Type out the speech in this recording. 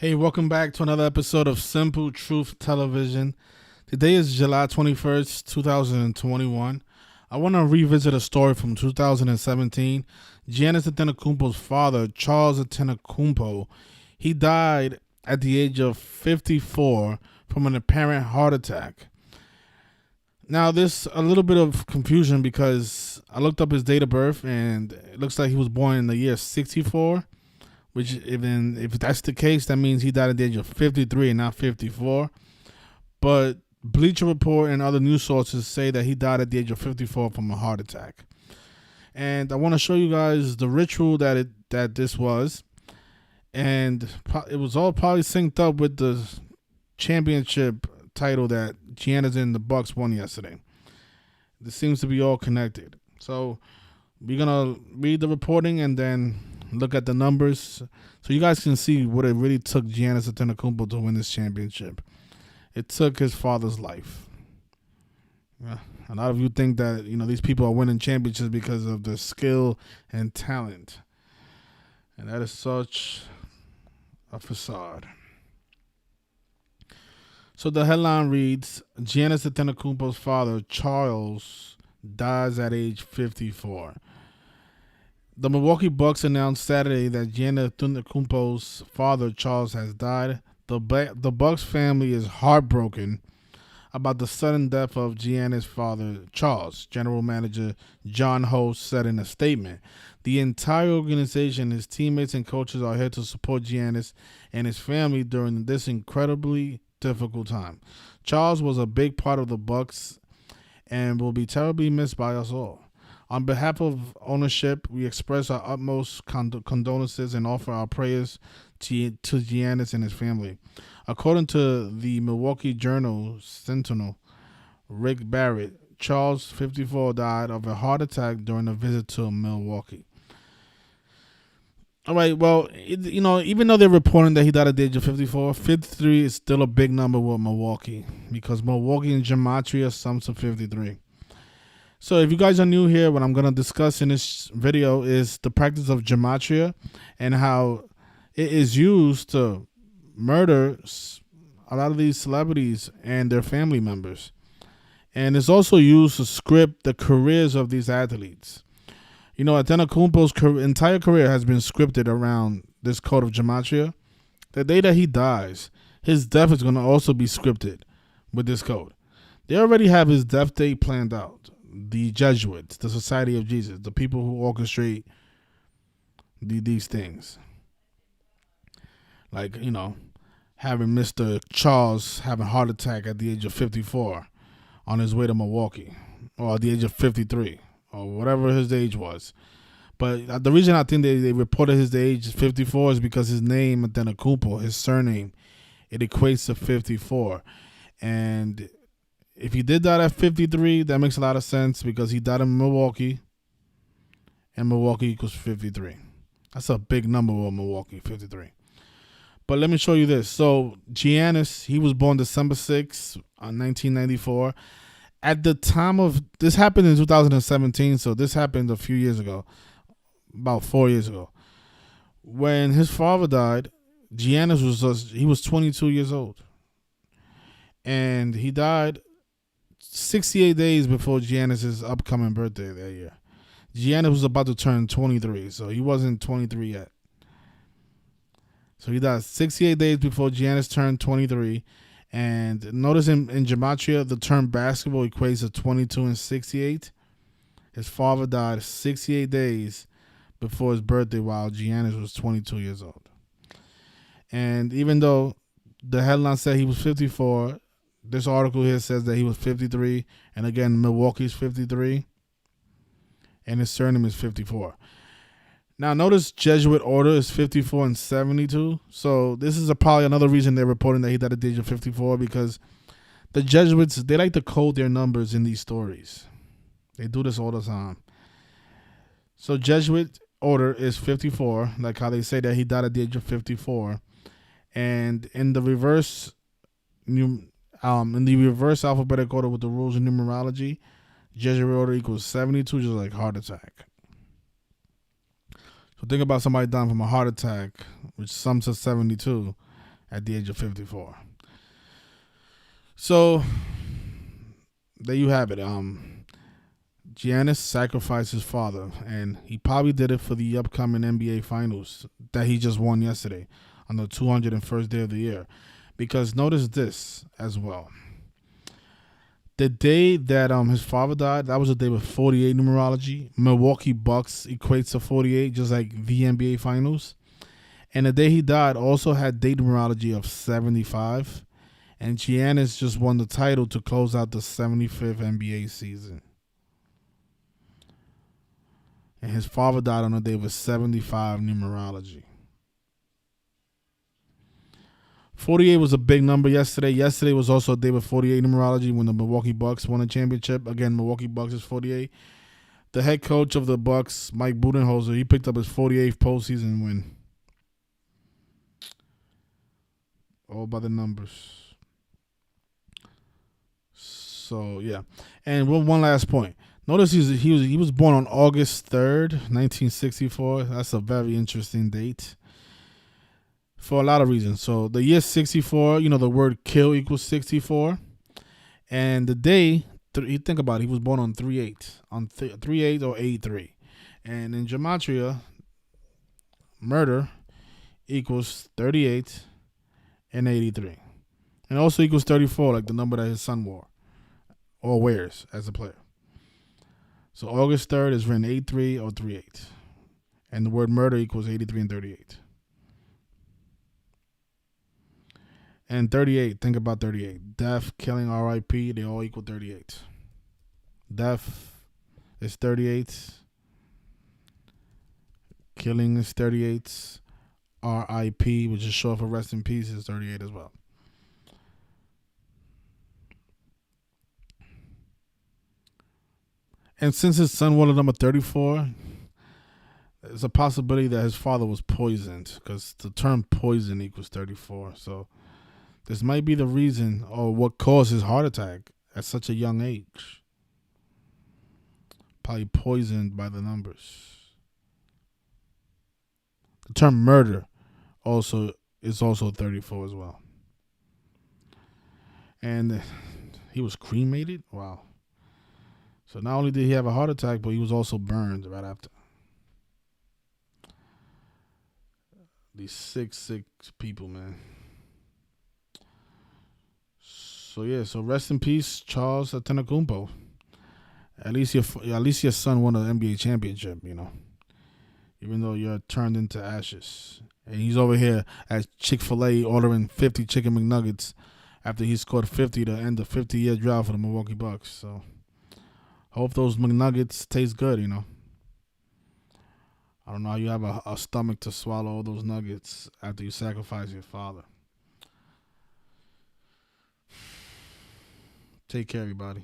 Hey, welcome back to another episode of Simple Truth Television. Today is July 21st, 2021. I want to revisit a story from 2017. Giannis Antetokounmpo's father, Charles Antetokounmpo, he died at the age of 54 from an apparent heart attack. Now, there's a little bit of confusion because I looked up his date of birth and it looks like he was born in the year 64. Which, if that's the case, that means he died at the age of 53 and not 54. But Bleacher Report and other news sources say that he died at the age of 54 from a heart attack. And I want to show you guys the ritual that this was. And it was all probably synced up with the championship title that Giannis and the Bucks won yesterday. This seems to be all connected. So we're going to read the reporting and then look at the numbers so you guys can see what it really took Giannis Antetokounmpo to win this championship. It took his father's life. Yeah. A lot of you think that these people are winning championships because of their skill and talent, and that is such a facade. So the headline reads, Giannis Antetokounmpo's father, Charles, dies at age 54. The Milwaukee Bucks announced Saturday that Giannis Antetokounmpo's father, Charles, has died. The Bucks family is heartbroken about the sudden death of Giannis' father, Charles. General Manager John Ho said in a statement, "The entire organization, his teammates and coaches are here to support Giannis and his family during this incredibly difficult time. Charles was a big part of the Bucks and will be terribly missed by us all. On behalf of ownership, we express our utmost condolences and offer our prayers to Giannis and his family." According to the Milwaukee Journal-Sentinel, Rick Barrett, Charles, 54, died of a heart attack during a visit to Milwaukee. All right, well, even though they're reporting that he died at the age of 54, 53 is still a big number with Milwaukee because Milwaukee and gematria sums to 53. So if you guys are new here, what I'm going to discuss in this video is the practice of gematria and how it is used to murder a lot of these celebrities and their family members. And it's also used to script the careers of these athletes. Antetokounmpo's entire career has been scripted around this code of gematria. The day that he dies, his death is going to also be scripted with this code. They already have his death date planned out. The Jesuits, the Society of Jesus, the people who orchestrate these things. Like, having Mr. Charles having a heart attack at the age of 54 on his way to Milwaukee, or at the age of 53, or whatever his age was. But the reason I think they reported his age 54 is because his name, Antetokounmpo, his surname, it equates to 54. And if he did that at 53, that makes a lot of sense because he died in Milwaukee, and Milwaukee equals 53. That's a big number with Milwaukee, 53. But let me show you this. So Giannis, he was born December 6, 1994. At the time of, this happened in 2017, so this happened a few years ago, about 4 years ago. When his father died, Giannis was 22 years old. And he died 68 days before Giannis' upcoming birthday that year. Giannis was about to turn 23, so he wasn't 23 yet. So he died 68 days before Giannis turned 23. And notice in gematria, the term basketball equates to 22 and 68. His father died 68 days before his birthday while Giannis was 22 years old. And even though the headline said he was 54, this article here says that he was 53. And again, Milwaukee's 53. And his surname is 54. Now, notice Jesuit order is 54 and 72. So this is probably another reason they're reporting that he died at the age of 54, because the Jesuits, they like to code their numbers in these stories. They do this all the time. So Jesuit order is 54, like how they say that he died at the age of 54. And in the reverse alphabetic order with the rules of numerology, Jesuit order equals 72, just like heart attack. So think about somebody dying from a heart attack, which sums to 72. at the age of 54. So there you have it. Giannis sacrificed his father, and he probably did it for the upcoming NBA Finals that he just won yesterday on the 201st day of the year. Because notice this as well. The day that his father died, that was the day with 48 numerology. Milwaukee Bucks equates to 48, just like the NBA Finals. And the day he died also had date numerology of 75. And Giannis just won the title to close out the 75th NBA season. And his father died on the day with 75 numerology. 48 was a big number yesterday. Yesterday was also a day with 48 numerology when the Milwaukee Bucks won a championship. Again, Milwaukee Bucks is 48. The head coach of the Bucks, Mike Budenholzer, he picked up his 48th postseason win. All by the numbers. So, yeah. And one last point. Notice he was born on August 3rd, 1964. That's a very interesting date for a lot of reasons. So the year 64, the word kill equals 64. And the day, you think about it, he was born on 3/8, on 3/8 or 8/3. And in gematria, murder equals 38 and 83. And also equals 34, like the number that his son wore or wears as a player. So August 3rd is written 8/3 or 3/8. And the word murder equals 83 and 38. And 38, think about 38. Death, killing, RIP, they all equal 38. Death is 38. Killing is 38. RIP, which is short for rest in peace, is 38 as well. And since his son wore the number 34, there's a possibility that his father was poisoned, because the term poison equals 34. So this might be the reason or what caused his heart attack at such a young age. Probably poisoned by the numbers. The term murder is also 34 as well. And he was cremated? Wow. So not only did he have a heart attack, but he was also burned right after. These sick people, man. So yeah, so rest in peace, Charles Antetokounmpo. At least your son won an NBA championship, even though you're turned into ashes. And he's over here at Chick-fil-A ordering 50 chicken McNuggets after he scored 50 to end the 50-year drought for the Milwaukee Bucks. So hope those McNuggets taste good, I don't know how you have a stomach to swallow all those nuggets after you sacrifice your father. Take care, everybody.